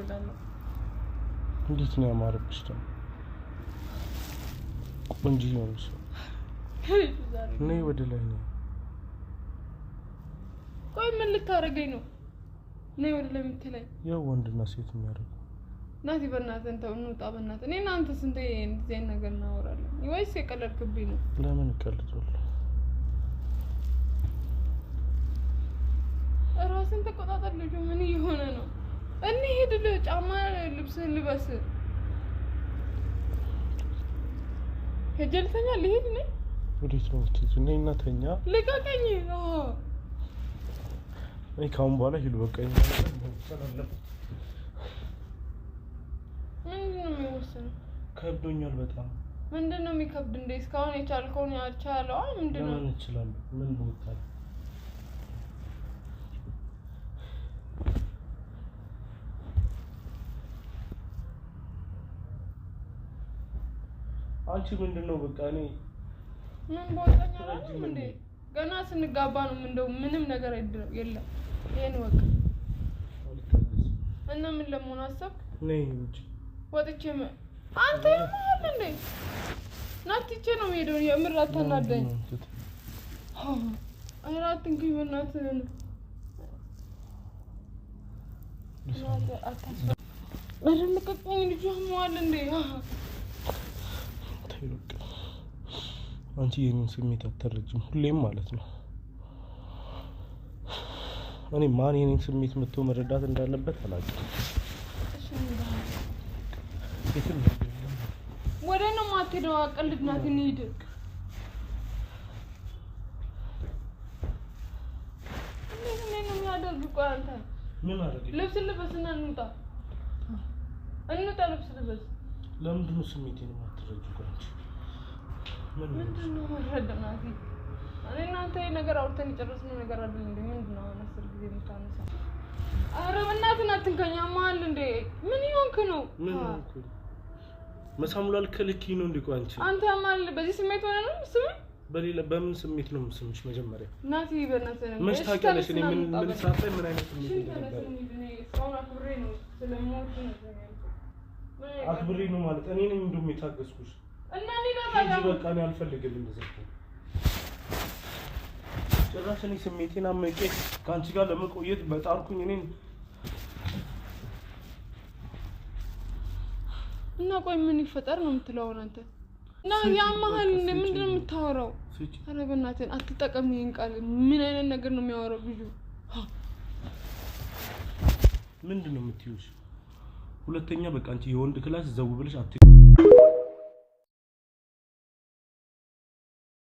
እፈልጋለሁ። እንዴት ነው ያማረብሽ ደግሞ ቆንጆ ነሽ። ነይ ወደ ላይ ነው። ቆይ ምን ልታረገኝ ነው? ነይ ወደ ላይ የምትለኝ ያው ወንድና ሴት የሚያደርጉ ናቲ በእናትህ እንተው እንውጣ በእናትህ። እኔ እና አንተ ስንቴ እንደዚህ አይነት ነገር እናወራለን? ወይስ የቀለድክብኝ ነው? ለምን እቀልዳለሁ? ራስን ተቆጣጠር ልጁ። ምን እየሆነ ነው? እንሂድ፣ ጫማ ልብስህን ልበስ። ሄጀልተኛ ልሂድ ነኝ። ወዴት ነው የምትሄጂው? ነይ እና ተኛ። ልቀቀኝ። እኔ ካሁን በኋላ ሂሉ በቃኝ። ምንድን ነው የሚወሰነው? ከብዶኛል በጣም። ምንድን ነው የሚከብድ? እንደ እስካሁን የቻልከውን ያልቻለው ምንድን ነው? ለምን እችላለሁ? ምን ልውጣል? አንቺ ምንድነው በቃ እኔ ምን ቦታኛ ነው እንዴ? ገና ስንጋባ ነው እንደው ምንም ነገር አይደለም የለም። ይሄን ወቅ እና ምን ለምን አሰብክ? ነይ እንጂ ወጥቼ አንተ ማለት እንዴ ናትቼ ነው የምሄደው። የምር አታናደኝ። አራት እንግዲህ በእናትህ ልቀቀኝ። ልጁ ሆኗል እንዴ? አንቺ የኔን ስሜት አትረጅም ሁሌም ማለት ነው። እኔ ማን የኔን ስሜት መጥቶ መረዳት እንዳለበት አላውቅም። ወደ ነው ማትሄደው? አቀልድ ናት። እንሂድ። ምን ነው የሚያደርግ? ቆይ አንተ ምን አደረገ? ልብስ ልበስና እንውጣ። ልብስ ልበስ። ለምንድን ነው ስሜቴን የማትረጂው? ቆንጆ ምንድን ነው መረዳናት? እኔ እናንተ ነገር አውርተን የጨረስነው ነገር አይደል እንዴ? ምንድን ነው አስር ጊዜ የምታነሳው? ኧረ በእናትህ አትንካኝ። አማል እንዴ? ምን ይሆንክ ነው? ምን ይሆንክ? መሳሙላል ከልኪ ነው እንዴ? ቆይ አንተ አማል በዚህ ስሜት ሆነ ነው ስም? በሌላ በምን ስሜት ነው የምስምሽ? መጀመሪያ ናቲ በእናትህ ነው ምን ታውቂያለሽ? እኔ ምን ሳፈ ምን አይነት ስሜት እንደነበር አክብሬ ነው ማለት እኔ ነኝ እንደውም የታገስኩሽ። እና እኔ በቃ እኔ አልፈልግም እንደዚህ ጭራሽ እኔ ስሜቴን አመቄ ከአንቺ ጋር ለመቆየት በጣርኩኝ እኔን እና ቆይ ምን ይፈጠር ነው የምትለው አንተ? እና ያማሃል እንደ ምንድን ነው የምታወራው? ኧረ በእናትህ አትጠቀም ይሄን ቃል። ምን አይነት ነገር ነው የሚያወራው ልጁ? ምንድን ነው የምትይውሽ? ሁለተኛ በቃ አንቺ የወንድ ክላስ ዘው ብለሽ